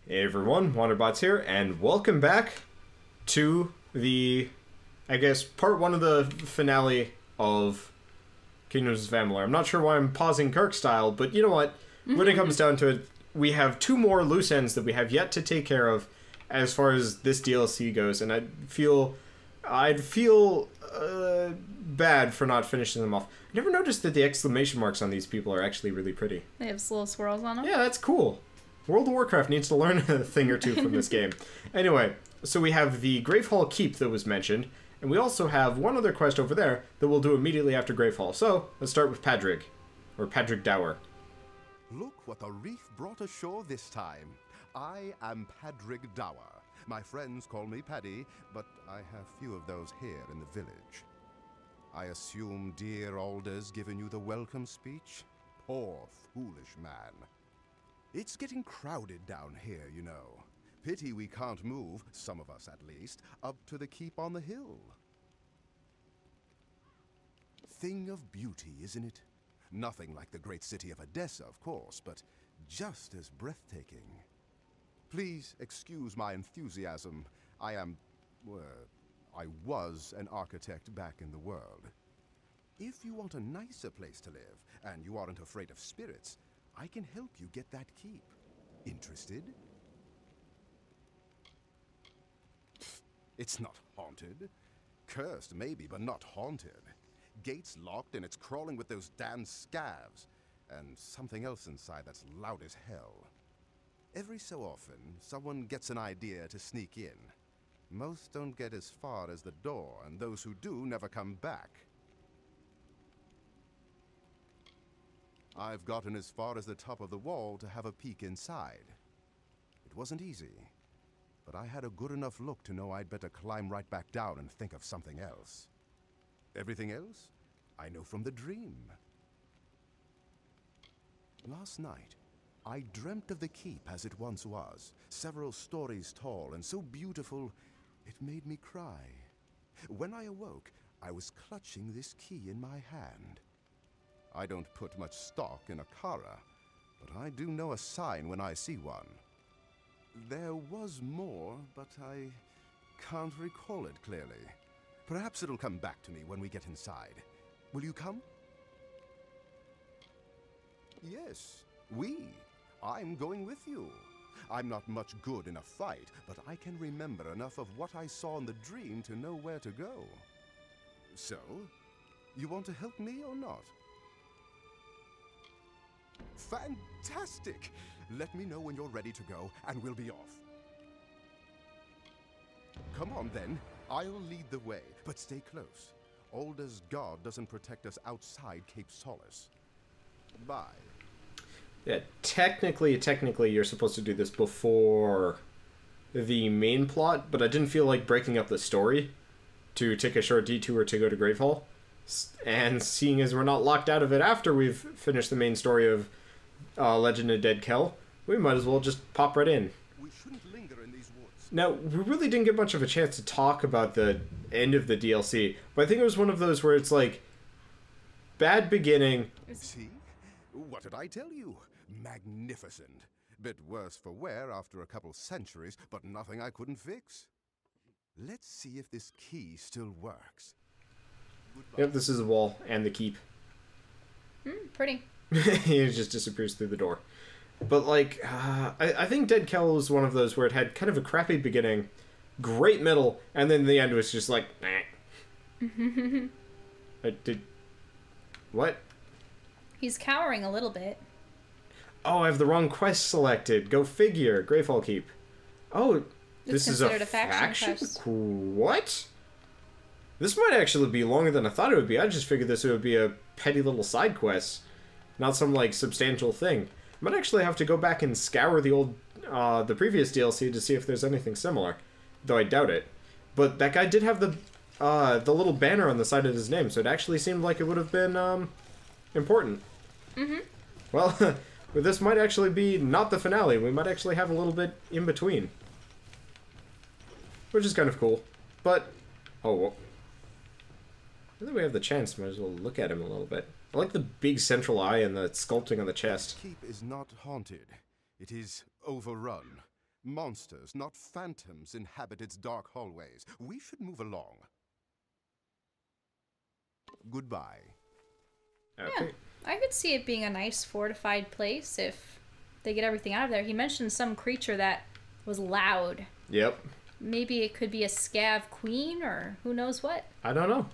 Hey everyone, Wanderbots here, and welcome back to the, I guess, part one of the finale of Kingdoms of Amalur. I'm not sure why I'm pausing Kirk style, but you know what? When it comes down to it, we have two more loose ends that we have yet to take care of as far as this DLC goes, and I'd feel bad for not finishing them off. I never noticed that the exclamation marks on these people are actually really pretty. They have little swirls on them? Yeah, that's cool. World of Warcraft needs to learn a thing or two from this game. Anyway, so we have the Gravehall Keep that was mentioned, and we also have one other quest over there that we'll do immediately after Gravehall. So, let's start with Padrig, or Padrig Dower. Look what the reef brought ashore this time. I am Padrig Dower. My friends call me Paddy, but I have few of those here in the village. I assume dear Alder's given you the welcome speech? Poor, foolish man. It's getting crowded down here, you know. Pity we can't move, some of us at least, up to the keep on the hill. Thing of beauty, isn't it? Nothing like the great city of Odessa, of course, but just as breathtaking. Please excuse my enthusiasm. I was an architect back in the world. If you want a nicer place to live, and you aren't afraid of spirits, I can help you get that keep. Interested? It's not haunted. Cursed, maybe, but not haunted. Gates locked and it's crawling with those damn scavs. And something else inside that's loud as hell. Every so often, someone gets an idea to sneak in. Most don't get as far as the door, and those who do never come back. I've gotten as far as the top of the wall to have a peek inside. It wasn't easy, but I had a good enough look to know I'd better climb right back down and think of something else. Everything else, I know from the dream. Last night, I dreamt of the keep as it once was, several stories tall and so beautiful, it made me cry. When I awoke, I was clutching this key in my hand. I don't put much stock in a Kara, but I do know a sign when I see one. There was more, but I can't recall it clearly. Perhaps it'll come back to me when we get inside. Will you come? Yes, I'm going with you. I'm not much good in a fight, but I can remember enough of what I saw in the dream to know where to go. So, you want to help me or not? Fantastic! Let me know when you're ready to go, and we'll be off. Come on, then. I'll lead the way, but stay close. Alder's guard doesn't protect us outside Cape Solace. Bye. Yeah, technically, you're supposed to do this before the main plot, but I didn't feel like breaking up the story to take a short detour to go to Gravehall. And seeing as we're not locked out of it after we've finished the main story of Legend of Dead Kell, we might as well just pop right in. We shouldn't linger in these woods. Now, we really didn't get much of a chance to talk about the end of the DLC, but I think it was one of those where it's like, bad beginning. See? What did I tell you? Magnificent. Bit worse for wear after a couple centuries, but nothing I couldn't fix. Let's see if this key still works. Goodbye. Yep, this is the wall and the keep. Pretty. He just disappears through the door. But, like, I think Dead Kell was one of those where it had kind of a crappy beginning, great middle, and then the end was just like, nah. What? He's cowering a little bit. Oh, I have the wrong quest selected. Go figure. Gravehall Keep. Oh, this is a faction? What? This might actually be longer than I thought it would be. I just figured this would be a petty little side quest, not some, like, substantial thing. I might actually have to go back and scour the old, the previous DLC to see if there's anything similar, though I doubt it. But that guy did have the little banner on the side of his name, so it actually seemed like it would have been, important. Well, this might actually be not the finale. We might actually have a little bit in between, which is kind of cool. But, oh, well, I think we have the chance. Might as well look at him a little bit. I like the big central eye and the sculpting on the chest. The keep is not haunted. It is overrun. Monsters, not phantoms, inhabit its dark hallways. We should move along. Goodbye. Okay. Yeah, I could see it being a nice fortified place if they get everything out of there. He mentioned some creature that was loud. Yep. Maybe it could be a scav queen or who knows what. I don't know.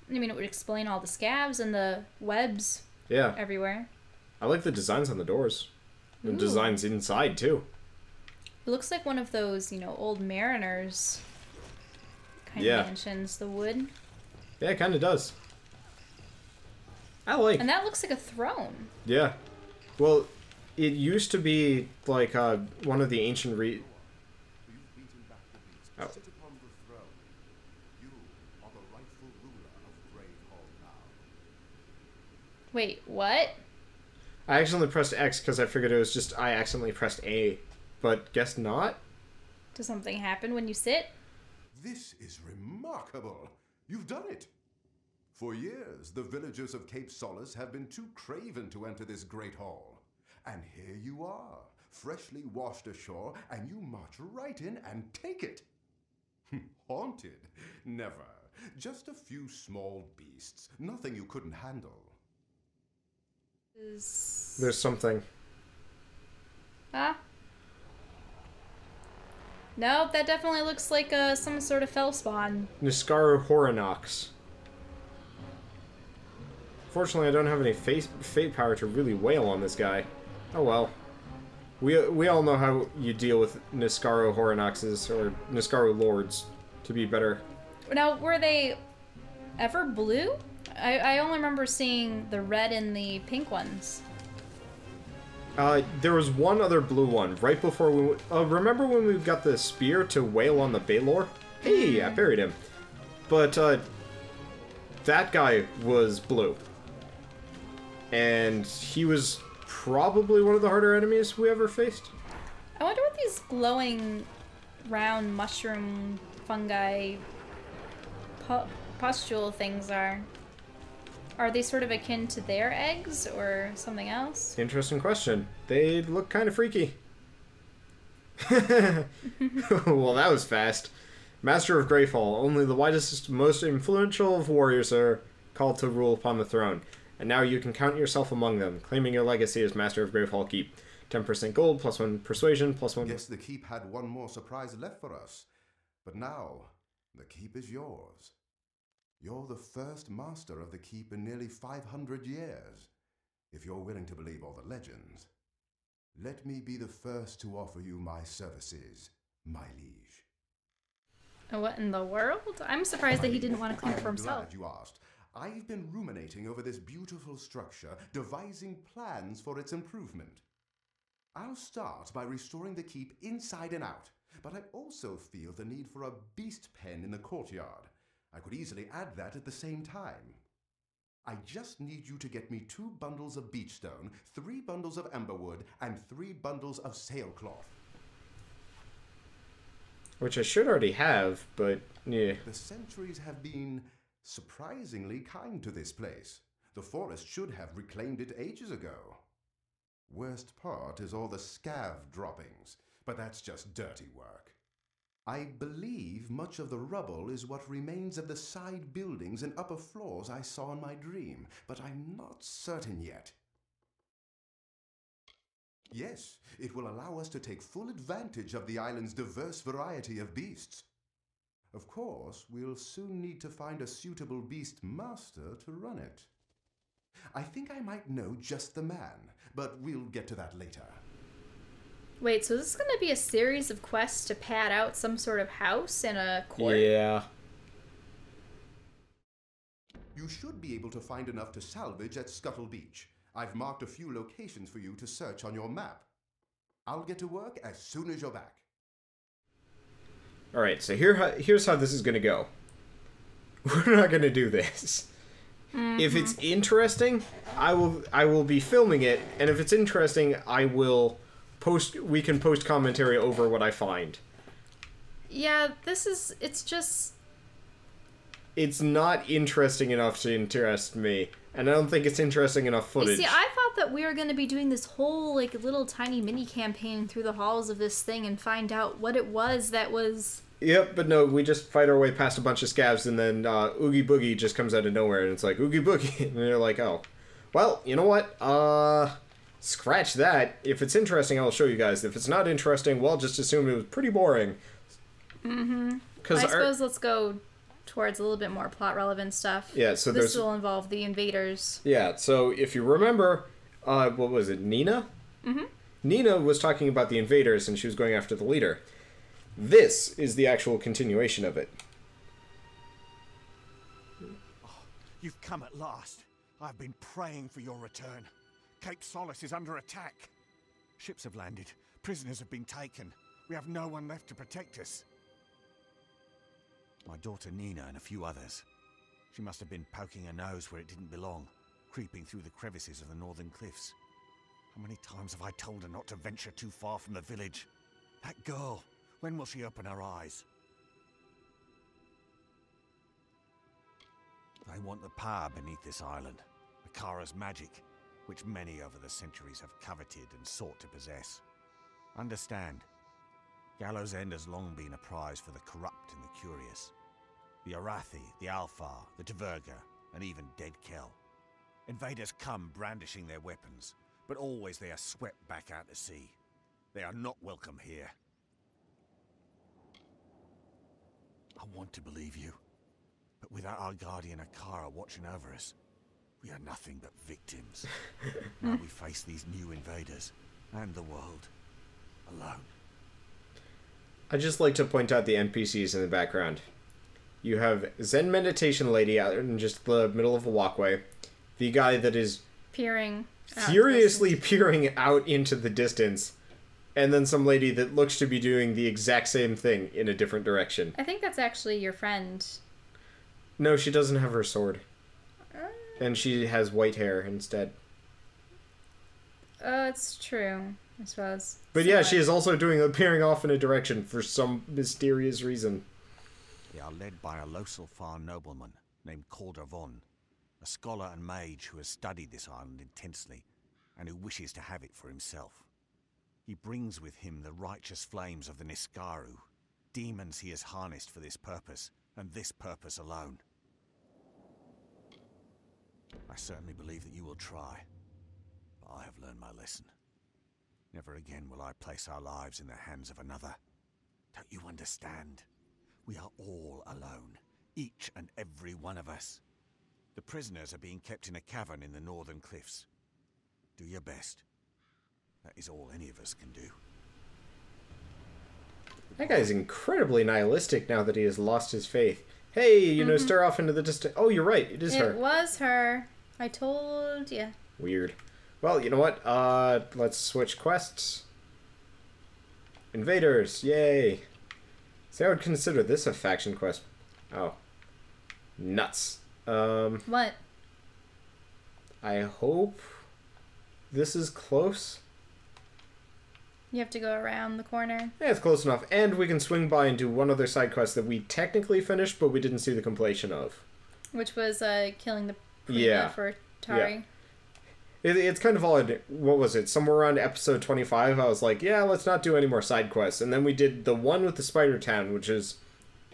I mean, it would explain all the scavs and the webs everywhere. I like the designs on the doors. And designs inside, too. It looks like one of those, old mariners kind of mansions, the wood. Yeah, it kind of does. I like... And that looks like a throne. Yeah. Well, it used to be like one of the ancient Oh. Sit upon the throne. You are the rightful ruler of Grave Hall now. Wait, what? I accidentally pressed X because I figured it was just I accidentally pressed A. But guess not? Does something happen when you sit? This is remarkable. You've done it. For years, the villagers of Cape Solace have been too craven to enter this great hall. And here you are, freshly washed ashore, and you march right in and take it. Haunted? Never. Just a few small beasts. Nothing you couldn't handle. There's something. Huh? Nope, that definitely looks like some sort of fellspawn. Niskaru Horinox. Fortunately, I don't have any fate power to really wail on this guy. Oh well. We all know how you deal with Niskaru Horinoxes, or Niskaru Lords, to be better. Now, were they ever blue? I only remember seeing the red and the pink ones. There was one other blue one, right before we... remember when we got the spear to wail on the Baylor? Hey, I buried him. But, that guy was blue. And he was probably one of the harder enemies we ever faced. I wonder what these glowing round mushroom fungi pustule things are. Are they sort of akin to their eggs or something else? Interesting question. They look kind of freaky. Well, that was fast. Master of Greyfall. Only the wisest, most influential of warriors are called to rule upon the throne. And now you can count yourself among them, claiming your legacy as Master of Greyfall Keep. 10% gold, +1 persuasion, +1... Guess the keep had one more surprise left for us. But now, the keep is yours. You're the first master of the keep in nearly 500 years, if you're willing to believe all the legends. Let me be the first to offer you my services, my liege. What in the world? I'm surprised that he didn't want to claim it for himself. I'm glad you asked. I've been ruminating over this beautiful structure, devising plans for its improvement. I'll start by restoring the keep inside and out, but I also feel the need for a beast pen in the courtyard. I could easily add that at the same time. I just need you to get me 2 bundles of beechstone, 3 bundles of emberwood, and 3 bundles of sailcloth. Which I should already have, but yeah. The centuries have been surprisingly kind to this place. The forest should have reclaimed it ages ago. Worst part is all the scav droppings, but that's just dirty work. I believe much of the rubble is what remains of the side buildings and upper floors I saw in my dream, but I'm not certain yet. Yes, it will allow us to take full advantage of the island's diverse variety of beasts. Of course, we'll soon need to find a suitable beast master to run it. I think I might know just the man, but we'll get to that later. Wait, so this is going to be a series of quests to pad out some sort of house in a court? Yeah. You should be able to find enough to salvage at Scuttle Beach. I've marked a few locations for you to search on your map. I'll get to work as soon as you're back. Alright, so here's how this is going to go. We're not going to do this. Mm-hmm. If it's interesting, I will be filming it, and if it's interesting, we can post commentary over what I find. Yeah, it's just... It's not interesting enough to interest me. And I don't think it's interesting enough footage. You see, I thought that we were going to be doing this whole, like, little tiny mini campaign through the halls of this thing and find out what it was that was... Yep, but no, we just fight our way past a bunch of scavs, and then Oogie Boogie just comes out of nowhere, and it's like, Oogie Boogie, and you're like, oh. Well, you know what? Scratch that. If it's interesting, I'll show you guys. If it's not interesting, well, just assume it was pretty boring. Mm-hmm. I suppose let's go towards a little bit more plot-relevant stuff. Yeah, so this will involve the invaders. Yeah, so if you remember, what was it, Nina? Mm-hmm. Nina was talking about the invaders, and she was going after the leader. This is the actual continuation of it. Oh, you've come at last. I've been praying for your return. Cape Solace is under attack. Ships have landed. Prisoners have been taken. We have no one left to protect us. My daughter Nina and a few others. She must have been poking her nose where it didn't belong, creeping through the crevices of the northern cliffs. How many times have I told her not to venture too far from the village? That girl, when will she open her eyes? They want the power beneath this island, Akara's magic, which many over the centuries have coveted and sought to possess. Understand, Gallows End has long been a prize for the corrupt and the curious. The Arathi, the Alfar, the Tverga, and even Dead Kel. Invaders come brandishing their weapons, but always they are swept back out to sea. They are not welcome here. I want to believe you, but without our guardian Akara watching over us, we are nothing but victims. Now we face these new invaders, and the world, alone. I'd just like to point out the NPCs in the background. You have Zen Meditation Lady out in just the middle of a walkway. The guy that is furiously peering out into the distance. And then some lady that looks to be doing the exact same thing in a different direction. I think that's actually your friend. No, she doesn't have her sword. And she has white hair instead. It's true, I suppose. But yeah, she is also doing peering off in a direction for some mysterious reason. They are led by a Losel nobleman named Calder Von, a scholar and mage who has studied this island intensely and who wishes to have it for himself. He brings with him the righteous flames of the Niskaru, demons he has harnessed for this purpose, and this purpose alone. I certainly believe that you will try, but I have learned my lesson. Never again will I place our lives in the hands of another. Don't you understand? We are all alone, each and every one of us. The prisoners are being kept in a cavern in the northern cliffs. Do your best. That is all any of us can do. That guy's incredibly nihilistic now that he has lost his faith. Hey, you know, stare off into the distance. Oh, you're right. It is her. It was her. I told you. Weird. Well, you know what? Let's switch quests. Invaders. Yay. See, I would consider this a faction quest. Oh. Nuts. What? I hope this is close. You have to go around the corner. Yeah, it's close enough. And we can swing by and do one other side quest that we technically finished, but we didn't see the completion of. Which was killing the prima for Tari. Yeah. It's kind of odd. What was it? Somewhere around episode 25, I was like, yeah, let's not do any more side quests. And then we did the one with the Spider Town, which is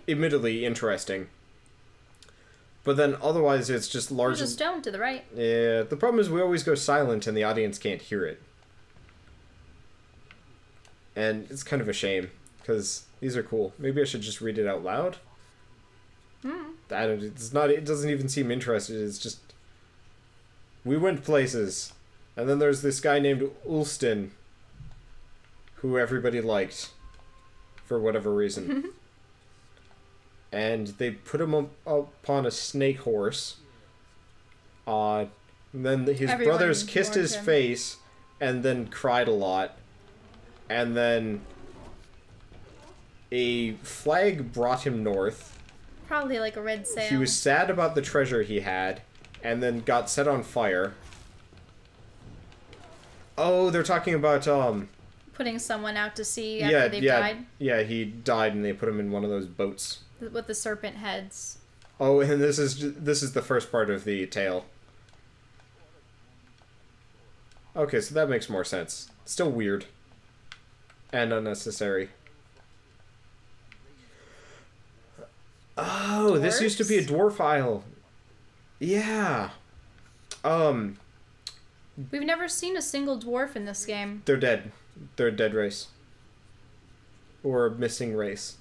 admittedly interesting. But then otherwise, it's just largely... There's a stone to the right. Yeah, the problem is we always go silent and the audience can't hear it. And it's kind of a shame, because these are cool. Maybe I should just read it out loud? It doesn't even seem interested. It's just... We went places. And then there's this guy named Ulston, who everybody liked, for whatever reason. And they put him upon a snake horse. And then his brothers kissed his face, and then cried a lot. And then a flag brought him north. Probably like a red sail. He was sad about the treasure he had, and then got set on fire. Oh, they're talking about putting someone out to sea after they died. Yeah, he died, and they put him in one of those boats with the serpent heads. Oh, and this is the first part of the tale. Okay, so that makes more sense. Still weird. And unnecessary. Oh, Dwarves? this used to be a dwarf isle. Yeah. We've never seen a single dwarf in this game. They're dead. They're a dead race. Or a missing race.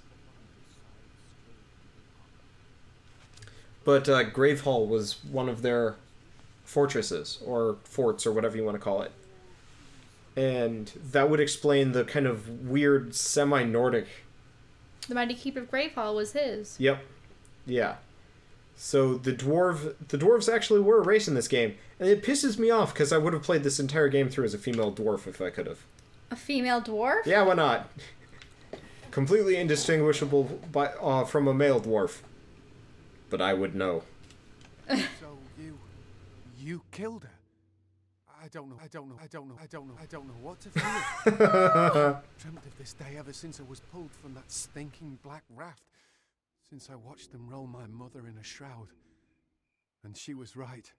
But Gravehall was one of their fortresses, or forts, or whatever you want to call it. And that would explain the kind of weird semi-Nordic... The Mighty Keep of Gravehall was his. Yep. Yeah. So the dwarves actually were a race in this game. And it pisses me off, because I would have played this entire game through as a female dwarf if I could have. A female dwarf? Yeah, why not? Completely indistinguishable from a male dwarf. But I would know. So you killed her? I don't know what to feel. Dreamt of this day ever since I was pulled from that stinking black raft. Since I watched them roll my mother in a shroud. And she was right.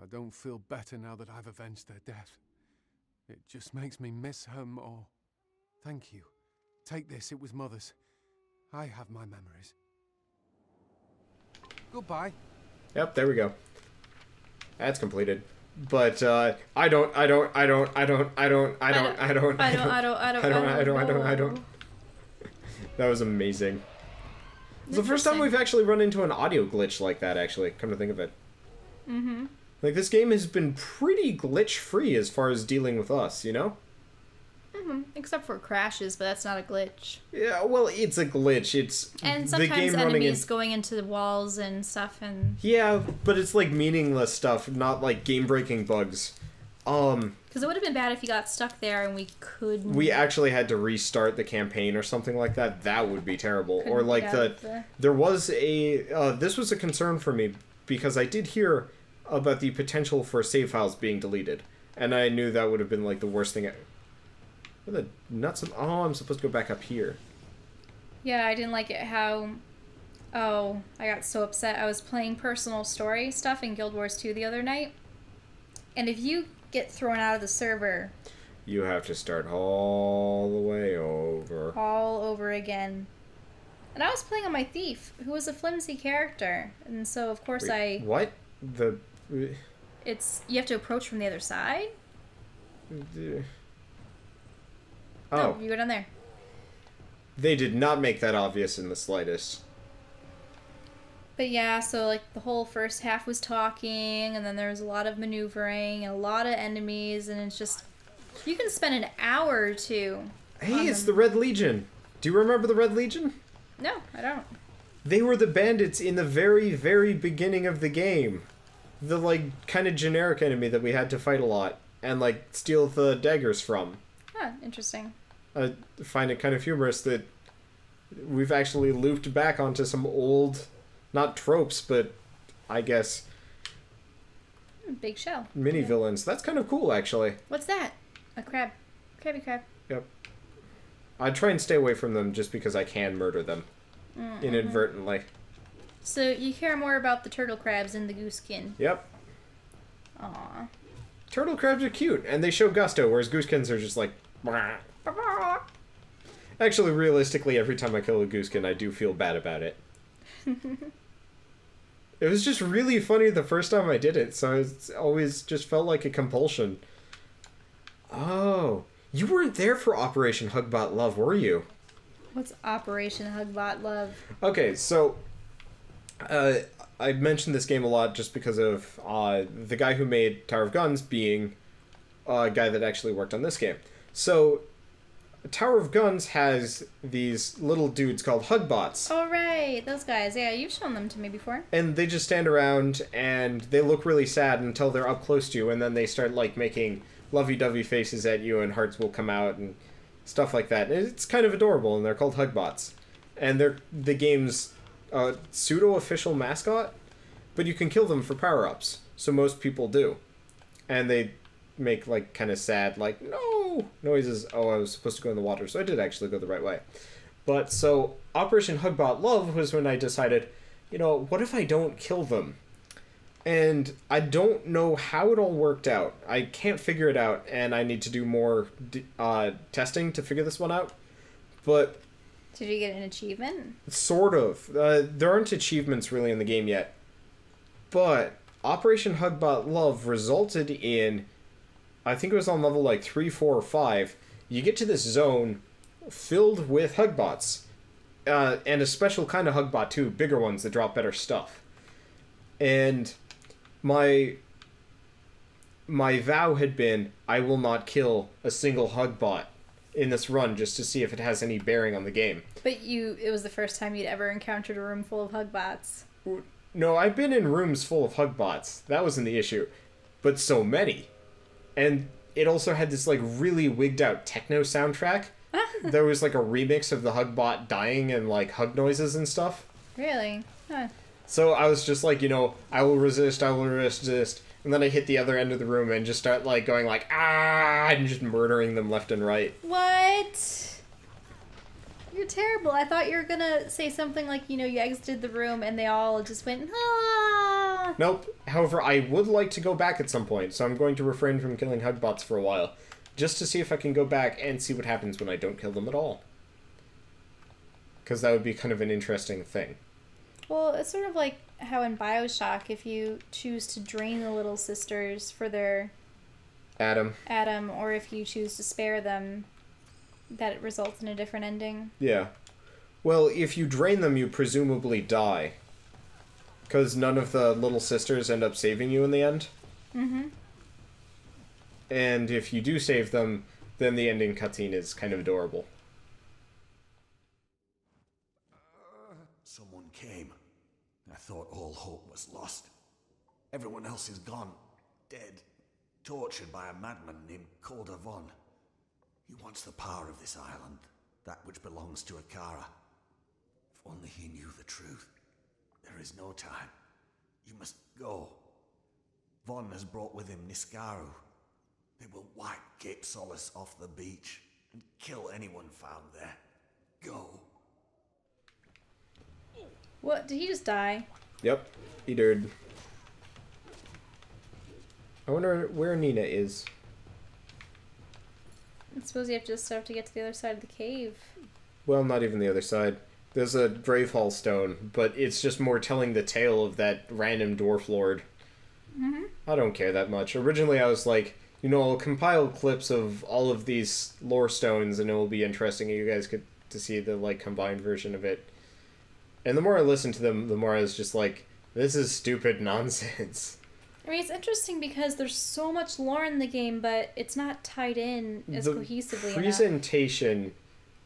I don't feel better now that I've avenged her death. It just makes me miss her more. Thank you. Take this, it was Mother's. I have my memories. Goodbye. Yep, there we go. That's completed. But I don't. That was amazing. It's the first time we've actually run into an audio glitch like that, actually, come to think of it. Mm-hmm. Like, this game has been pretty glitch-free as far as dealing with us, you know? Mm-hmm. Except for crashes, but that's not a glitch. Yeah, well, it's a glitch. It's and the game sometimes running enemies going into the walls and stuff, and... Yeah, but it's, like, meaningless stuff, not, like, game-breaking bugs. Because it would have been bad if you got stuck there and we couldn't... We actually had to restart the campaign or something like that. That would be terrible. Or, like, there was a... this was a concern for me, because I did hear about the potential for save files being deleted. And I knew that would have been, like, the worst thing... What the nuts... Oh, I'm supposed to go back up here. Yeah, I didn't like it how... Oh, I got so upset. I was playing personal story stuff in Guild Wars 2 the other night. And if you get thrown out of the server... You have to start all the way over. All over again. And I was playing on my thief, who was a flimsy character. And so, of course, Wait, what? It's... You have to approach from the other side? Oh. No, you go down there. They did not make that obvious in the slightest. But yeah, so like the whole first half was talking, and then there was a lot of maneuvering and a lot of enemies, and it's just... You can spend an hour or two. Hey, it's the Red Legion. Do you remember the Red Legion? No, I don't. They were the bandits in the very, very beginning of the game. The, like, kind of generic enemy that we had to fight a lot and, like, steal the daggers from. Huh, interesting. I find it kind of humorous that we've actually looped back onto some old, not tropes, but I guess... Big shell. Mini-villains. That's kind of cool, actually. What's that? A crab. Crabby crab. Yep. I try and stay away from them just because I can murder them. Inadvertently. So you care more about the turtle crabs and the gooskin. Yep. Aww. Turtle crabs are cute, and they show gusto, whereas gooskins are just like... Actually, realistically, every time I kill a gooskin, I do feel bad about it. It was just really funny the first time I did it, so it's always just felt like a compulsion. Oh, you weren't there for Operation Hugbot Love, were you? What's Operation Hugbot Love? Okay, so... I mentioned this game a lot just because of the guy who made Tower of Guns being a guy that actually worked on this game. So, Tower of Guns has these little dudes called Hugbots. Oh, right. Those guys. Yeah, you've shown them to me before. And they just stand around, and they look really sad until they're up close to you, and then they start, like, making lovey-dovey faces at you, and hearts will come out, and stuff like that. And it's kind of adorable, and they're called Hugbots. And they're the game's pseudo-official mascot, but you can kill them for power-ups. So most people do. And they make, like, kind of sad, like, no noises. Oh, I was supposed to go in the water, so I did actually go the right way. But, so, Operation Hugbot Love was when I decided, you know, what if I don't kill them? And I don't know how it all worked out. I can't figure it out, and I need to do more testing to figure this one out. But... Did you get an achievement? Sort of. There aren't achievements really in the game yet. But Operation Hugbot Love resulted in... I think it was on level like 3, 4, or 5. You get to this zone filled with Hugbots. And a special kind of Hugbot too. Bigger ones that drop better stuff. And... My vow had been, I will not kill a single Hugbot in this run just to see if it has any bearing on the game. But it was the first time you'd ever encountered a room full of Hugbots. No, I've been in rooms full of Hugbots. That wasn't the issue. But so many. And it also had this like really wigged out techno soundtrack. There was like a remix of the Hugbot dying and like hug noises and stuff. Really? Huh. So I was just like, I will resist, and then I hit the other end of the room and just start like going like, ah, and just murdering them left and right. What? You're terrible. I thought you were gonna say something like, you exited the room and they all just went, ah. Nope. However, I would like to go back at some point, so I'm going to refrain from killing Hugbots for a while, just to see if I can go back and see what happens when I don't kill them at all. Because that would be kind of an interesting thing. Well, it's sort of like how in BioShock, if you choose to drain the little sisters for their... Atom, or if you choose to spare them, that it results in a different ending. Yeah. Well, if you drain them, you presumably die. Because none of the little sisters end up saving you in the end. Mm-hmm. And if you do save them, then the ending cutscene is kind of adorable. Someone came. I thought all hope was lost. Everyone else is gone. Dead. Tortured by a madman named Calder Von. He wants the power of this island. That which belongs to Akara. If only he knew the truth. There is no time. You must go. Von has brought with him Niskaru. They will wipe Cape Solace off the beach and kill anyone found there. Go. What? Did he just die? Yep, he did. I wonder where Nina is. I suppose you have to get to the other side of the cave. Well, not even the other side. There's a Brave Hall stone, but it's just more telling the tale of that random dwarf lord. Mm-hmm. I don't care that much. Originally I was like, I'll compile clips of all of these lore stones and it will be interesting and you guys get to see the like combined version of it. And the more I listened to them, the more I was just like, this is stupid nonsense. I mean, it's interesting because there's so much lore in the game, but it's not tied in as cohesively enough. The presentation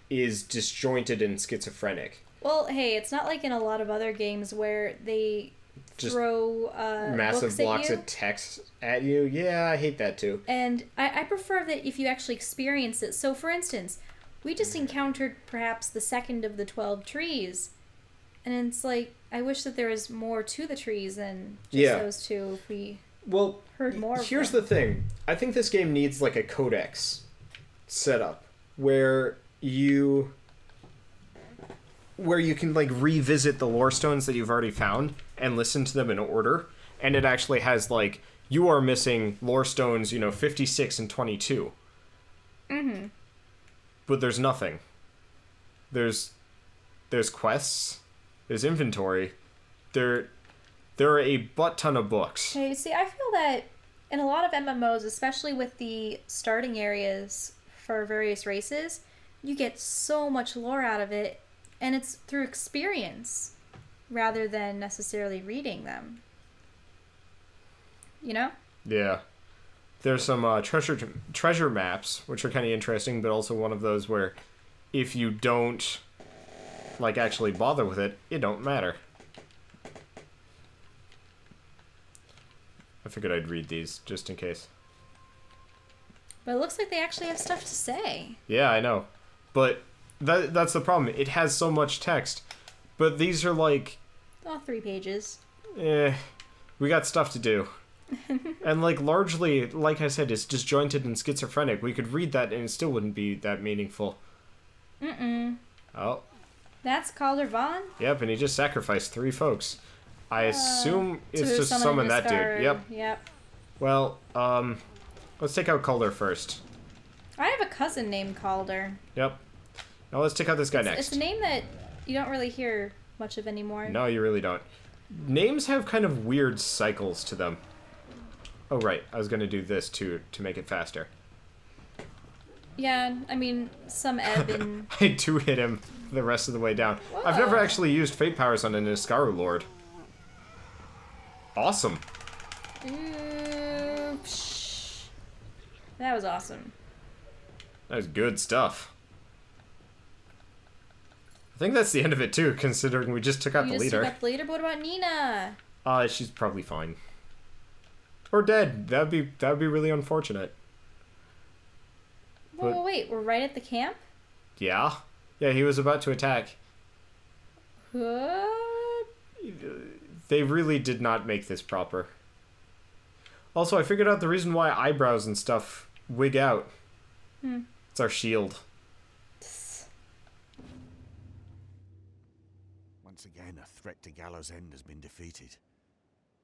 is disjointed and schizophrenic. Well, hey, it's not like in a lot of other games where they just throw massive blocks of text at you. Yeah, I hate that too. And I prefer that if you actually experience it. So, for instance, we just encountered perhaps the second of the 12 trees. And it's like, I wish that there was more to the trees than just those two if we heard more of them. Here's the thing. I think this game needs like a codex setup where you can like revisit the lore stones that you've already found and listen to them in order. And it actually has like, you are missing lore stones, 56 and 22. Mm-hmm. But there's nothing. There's quests. There's inventory. There are a butt ton of books. Okay, see, I feel that in a lot of MMOs, especially with the starting areas for various races, you get so much lore out of it, and it's through experience rather than necessarily reading them. You know? Yeah. There's some treasure maps, which are kind of interesting, but also one of those where if you don't like actually bother with it, it don't matter. I figured I'd read these just in case. But it looks like they actually have stuff to say. Yeah, I know. But that's the problem. It has so much text. But these are like... 3 pages. We got stuff to do. And like largely, like I said, it's disjointed and schizophrenic. We could read that and it still wouldn't be that meaningful. Mm-mm. Oh. That's Calder Von? Yep, and he just sacrificed 3 folks. I assume it's to summon that dude. Yep. Yep. Well, let's take out Calder first. I have a cousin named Calder. Yep. Now let's take out this guy next. It's a name that you don't really hear much of anymore. No, you really don't. Names have kind of weird cycles to them. Oh, right. I was going to do this, too, to make it faster. Yeah, I mean, some ebb and... I do hit him the rest of the way down. Whoa. I've never actually used Fate Powers on an Iskaru Lord. Awesome. Oops. That was awesome. That was good stuff. I think that's the end of it, too, considering we just took out the leader. You just took out the leader, but what about Nina? She's probably fine. Or dead. That'd be really unfortunate. Whoa, but, wait, we're right at the camp? Yeah. Yeah, he was about to attack. What? They really did not make this proper. Also, I figured out the reason why eyebrows and stuff wig out. It's our shield. Once again, a threat to Gallows End has been defeated.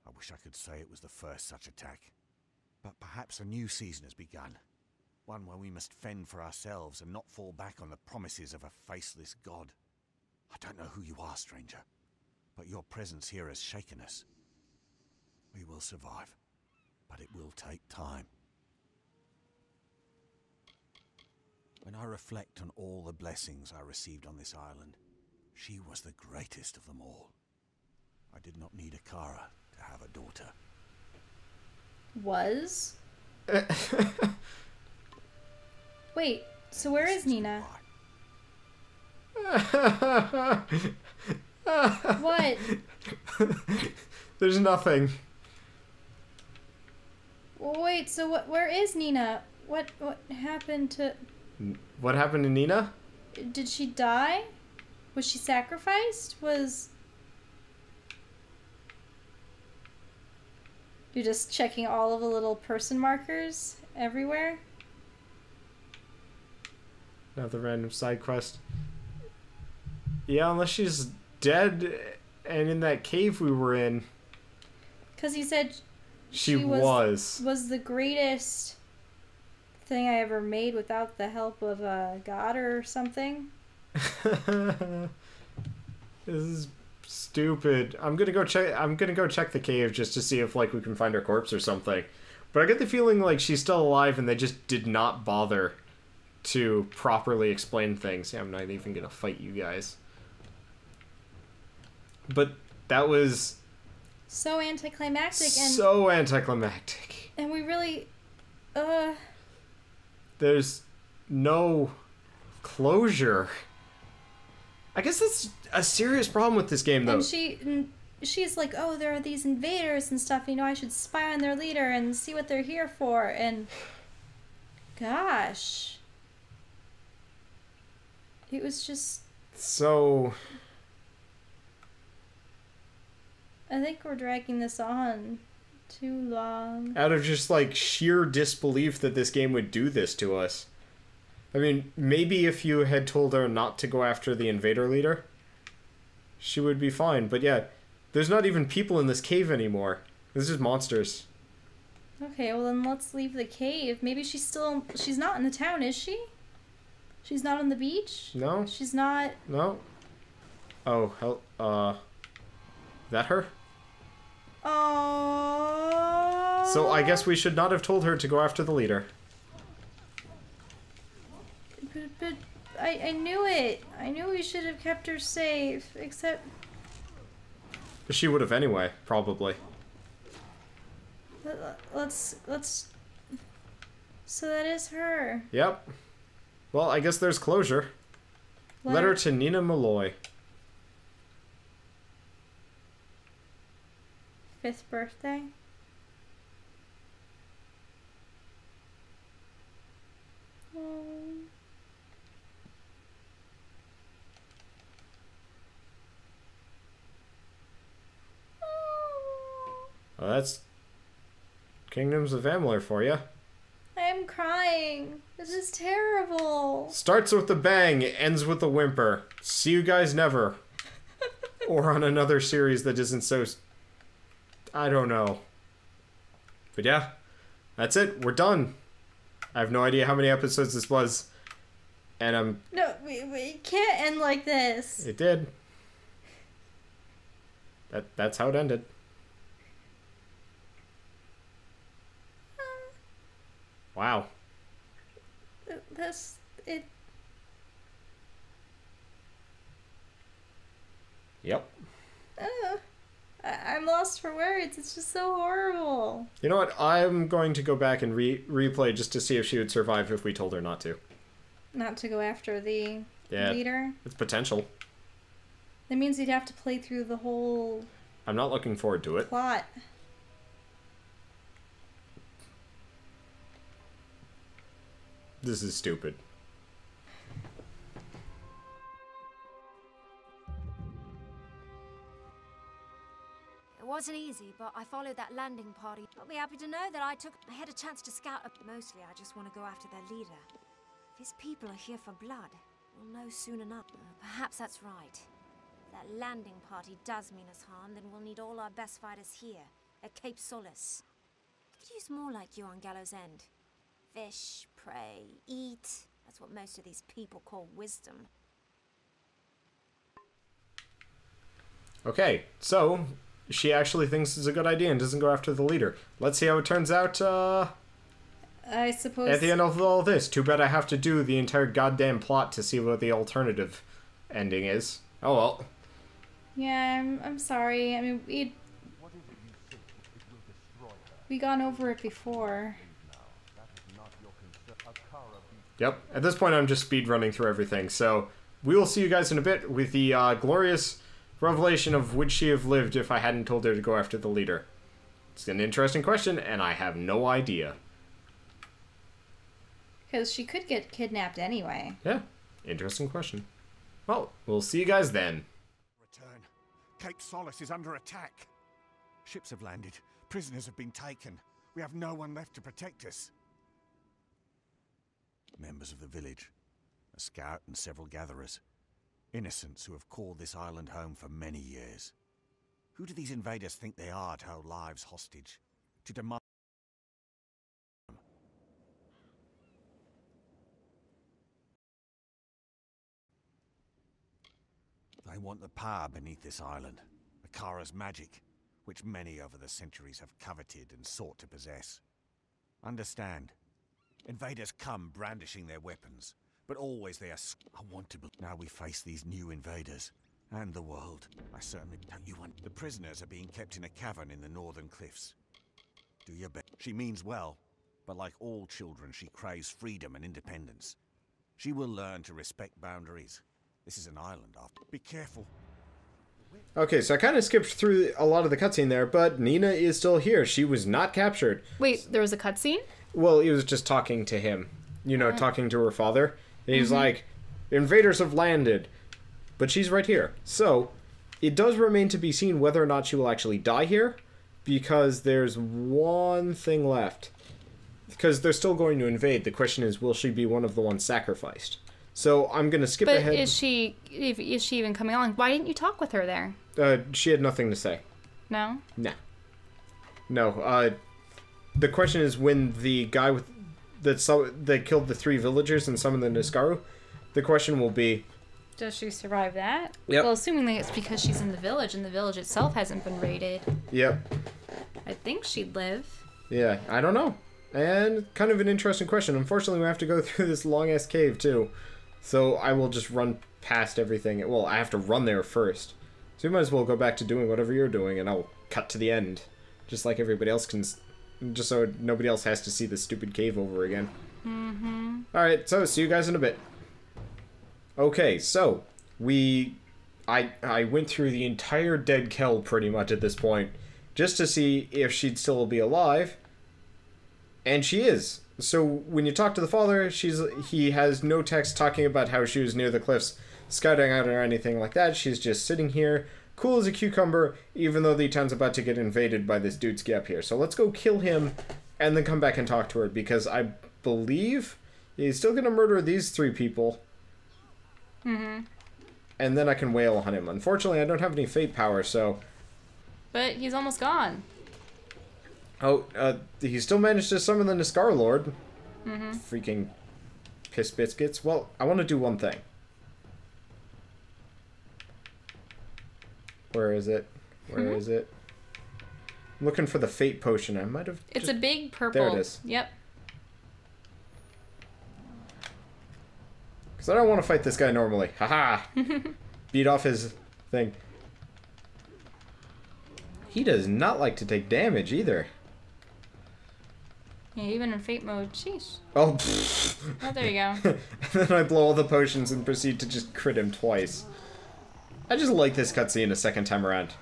I wish I could say it was the first such attack. But perhaps a new season has begun. One where we must fend for ourselves and not fall back on the promises of a faceless god. I don't know who you are, stranger, but your presence here has shaken us. We will survive, but it will take time. When I reflect on all the blessings I received on this island, she was the greatest of them all. I did not need a Kara to have a daughter. Was? Wait, so where is Nina? What? There's nothing. Wait, so what? Where is Nina? What happened to... What happened to Nina? Did she die? Was she sacrificed? You're just checking all of the little person markers everywhere? Another random side quest. Yeah, unless she's dead and in that cave we were in. Because he said she was the greatest thing I ever made without the help of a god or something. This is stupid. I'm gonna go check the cave just to see if like we can find her corpse or something. But I get the feeling like she's still alive and they just did not bother to properly explain things. Yeah, I'm not even gonna fight you guys. But that was so anticlimactic and we really there's no closure. I guess that's a serious problem with this game, though. And she's like, oh, there are these invaders and stuff, I should spy on their leader and see what they're here for, and gosh. It was just... So... I think we're dragging this on too long. Out of just, like, sheer disbelief that this game would do this to us. I mean, maybe if you had told her not to go after the invader leader, she would be fine. But yeah, there's not even people in this cave anymore. This is monsters. Okay, well then let's leave the cave. Maybe she's not in the town, is she? She's not on the beach? No. She's not... No. Oh, hell, that her? Oh. So I guess we should not have told her to go after the leader. But I knew it. I knew we should have kept her safe, except... She would have anyway, probably. Let's... So that is her. Yep. Well, I guess there's closure. Letter to Nina Malloy. 5th birthday. Well, that's Kingdoms of Amalur for you. I'm crying. This is terrible. Starts with a bang, ends with a whimper. See you guys never. Or on another series that isn't so I don't know. But yeah, that's it. We're done. I have no idea how many episodes this was. And I'm... No, we can't end like this. It did. That's how it ended. Wow. It... Yep. I'm lost for words. It's just so horrible. You know what? I'm going to go back and replay just to see if she would survive if we told her not to. Not to go after the leader? It's potential. That means you'd have to play through the whole... I'm not looking forward to it. Plot. This is stupid. It wasn't easy, but I followed that landing party. I'll be happy to know that I had a chance to scout up. Mostly, I just want to go after their leader. If his people are here for blood, we'll know soon enough. Perhaps that's right. If that landing party does mean us harm, then we'll need all our best fighters here, at Cape Solace. Could use more like you on Gallows End. Fish, prey, eat. That's what most of these people call wisdom. Okay, so she actually thinks it's a good idea and doesn't go after the leader. Let's see how it turns out, I suppose... at the end of all this. Too bad I have to do the entire goddamn plot to see what the alternative ending is. Oh well. Yeah, I'm sorry. I mean, we gone over it before. Yep. At this point, I'm just speed running through everything. So we will see you guys in a bit with the glorious revelation of would she have lived if I hadn't told her to go after the leader. It's an interesting question, and I have no idea. Because she could get kidnapped anyway. Yeah. Interesting question. Well, we'll see you guys then. Return. Cape Solace is under attack. Ships have landed. Prisoners have been taken. We have no one left to protect us. Members of the village, a scout and several gatherers. Innocents who have called this island home for many years. Who do these invaders think they are to hold lives hostage? To demand... They want the power beneath this island, Akara's magic, which many over the centuries have coveted and sought to possess. Understand, invaders come brandishing their weapons, but always they are... I want to... Now we face these new invaders, and the world. I certainly don't... You want... The prisoners are being kept in a cavern in the northern cliffs. Do your best. She means well, but like all children, she craves freedom and independence. She will learn to respect boundaries. This is an island after. Be careful. Okay, so I kind of skipped through a lot of the cutscene there, but Nina is still here. She was not captured. Wait, there was a cutscene? Well, he was just talking to him. You know, talking to her father. And he's like, invaders have landed. But she's right here. So, it does remain to be seen whether or not she will actually die here. Because there's one thing left. Because they're still going to invade. The question is, will she be one of the ones sacrificed? So I'm going to skip ahead. But is she even coming along? Why didn't you talk with her there? She had nothing to say. No? Nah. No. The question is when the guy that killed the 3 villagers and summoned the Niskaru, the question will be... Does she survive that? Yep. Well, assuming that it's because she's in the village and the village itself hasn't been raided. Yep. I think she'd live. Yeah, I don't know. And kind of an interesting question. Unfortunately, we have to go through this long-ass cave, too. So I will just run past everything. Well, I have to run there first. So you might as well go back to doing whatever you're doing, and I'll cut to the end. Just like everybody else can... Just so nobody else has to see the stupid cave over again. Mm-hmm. Alright, so see you guys in a bit. Okay, so... I went through the entire dead Kel pretty much at this point. Just to see if she'd still be alive. And she is. So when you talk to the father, he has no text talking about how she was near the cliffs scouting out or anything like that. She's just sitting here, cool as a cucumber, even though the town's about to get invaded by this dude's up here. So let's go kill him and then come back and talk to her, because I believe he's still going to murder these 3 people. Mm-hmm. And then I can wail on him. Unfortunately, I don't have any fate power, so... But he's almost gone. Oh, he still managed to summon the Niskar Lord. Freaking piss biscuits. Well, I want to do one thing. Where is it? Where is it? I'm looking for the fate potion. I might have... It's a big purple. There it is. Yep. Because I don't want to fight this guy normally. Haha! Beat off his thing. He does not like to take damage either. Yeah, even in fate mode. Sheesh. Oh, Oh, there you go. And then I blow all the potions and proceed to just crit him twice. I just like this cutscene a second time around.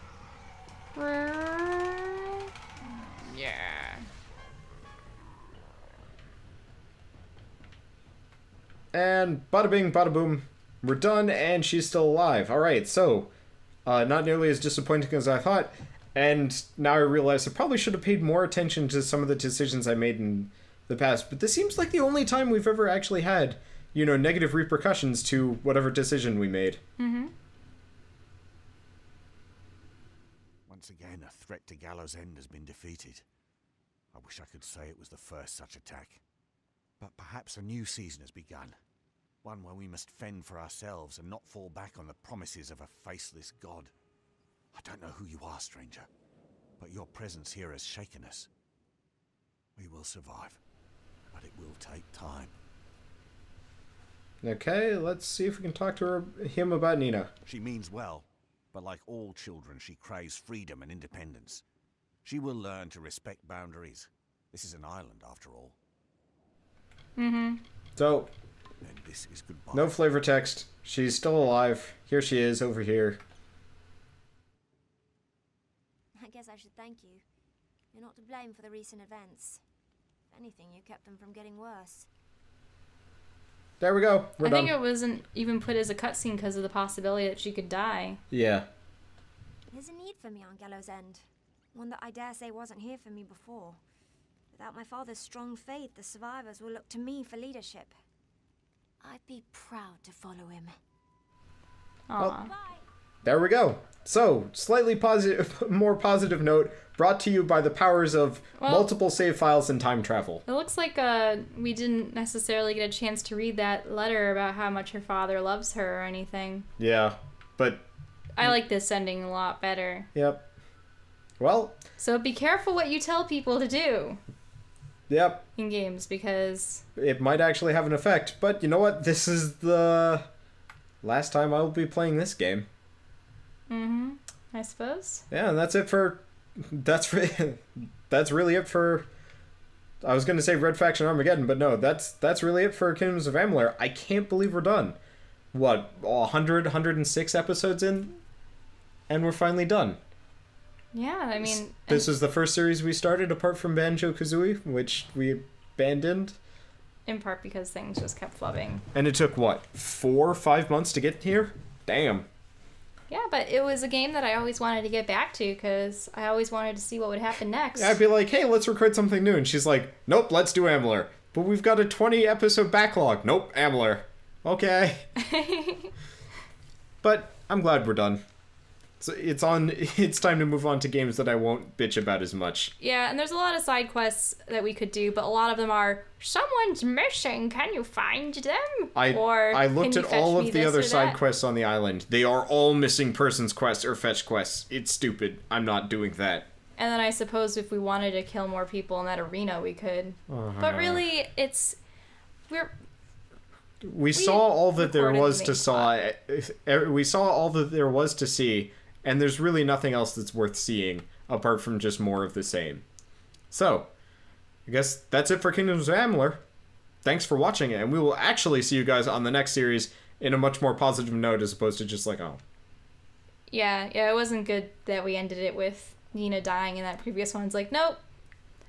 Yeah. And bada bing, bada boom. We're done, and she's still alive. Alright, so, not nearly as disappointing as I thought. And now I realize I probably should have paid more attention to some of the decisions I made in the past. But this seems like the only time we've ever actually had, you know, negative repercussions to whatever decision we made. Once again, a threat to Gallows End has been defeated. I wish I could say it was the first such attack. But perhaps a new season has begun. One where we must fend for ourselves and not fall back on the promises of a faceless god. I don't know who you are, stranger, but your presence here has shaken us. We will survive, but it will take time. Okay, let's see if we can talk to him about Nina. She means well, but like all children, she craves freedom and independence. She will learn to respect boundaries. This is an island, after all. So, And this is goodbye. no flavor text. She's still alive. Here she is, over here. I guess I should thank you. You're not to blame for the recent events. If anything, you kept them from getting worse. There we go. We're done. I think it wasn't even put as a cutscene because of the possibility that she could die. Yeah. There's a need for me on Gallows End. One that I dare say wasn't here for me before. Without my father's strong faith, the survivors will look to me for leadership. I'd be proud to follow him. Aw. There we go. So, slightly positive, more positive note, brought to you by the powers of multiple save files and time travel. It looks like we didn't necessarily get a chance to read that letter about how much her father loves her or anything. Yeah, but... I like this ending a lot better. Yep. Well... So be careful what you tell people to do. Yep. In games, because... It might actually have an effect, but you know what? This is the last time I will be playing this game. I suppose. Yeah, and that's it for... That's really it for... I was going to say Red Faction Armageddon, but no, that's really it for Kingdoms of Amalur. I can't believe we're done. What, 100, 106 episodes in? And we're finally done. Yeah, I mean... This is the first series we started, apart from Banjo-Kazooie, which we abandoned. In part because things just kept flubbing. And it took, what, 4 or 5 months to get here? Damn. Yeah, but it was a game that I always wanted to get back to because I always wanted to see what would happen next. I'd be like, hey, let's record something new. And she's like, nope, let's do Amalur. But we've got a 20-episode backlog. Nope, Amalur. Okay. But I'm glad we're done. So it's time to move on to games that I won't bitch about as much. Yeah, and there's a lot of side quests that we could do, but a lot of them are, someone's missing, can you find them? I looked at all of the other side that? quests on the island. They are all missing persons quests or fetch quests. It's stupid. I'm not doing that. And then I suppose if we wanted to kill more people in that arena, we could. But really, we saw all that there was to saw. We saw all that there was to see, and there's really nothing else that's worth seeing apart from just more of the same. So, I guess that's it for Kingdoms of Amalur. Thanks for watching it, and we will actually see you guys on the next series in a much more positive note as opposed to just like, oh. Yeah, it wasn't good that we ended it with Nina dying in that previous one. It's like, nope.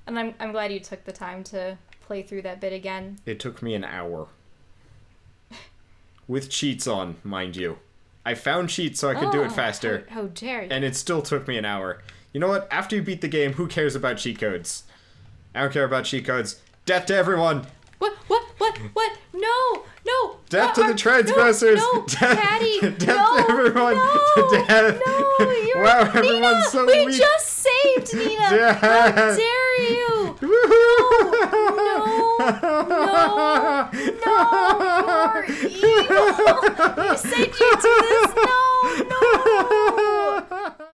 And I'm glad you took the time to play through that bit again. It took me an hour. With cheats on, mind you. I found cheats so I could do it faster. How dare you. And it still took me an hour. You know what? After you beat the game, who cares about cheat codes? I don't care about cheat codes. Death to everyone! What? No! Death to the transgressors! No, Patty! Death to everyone! Death! No, Wow, everyone's so weak! weak! We just saved Nina! Death! How dare are you? No, you're evil. You said you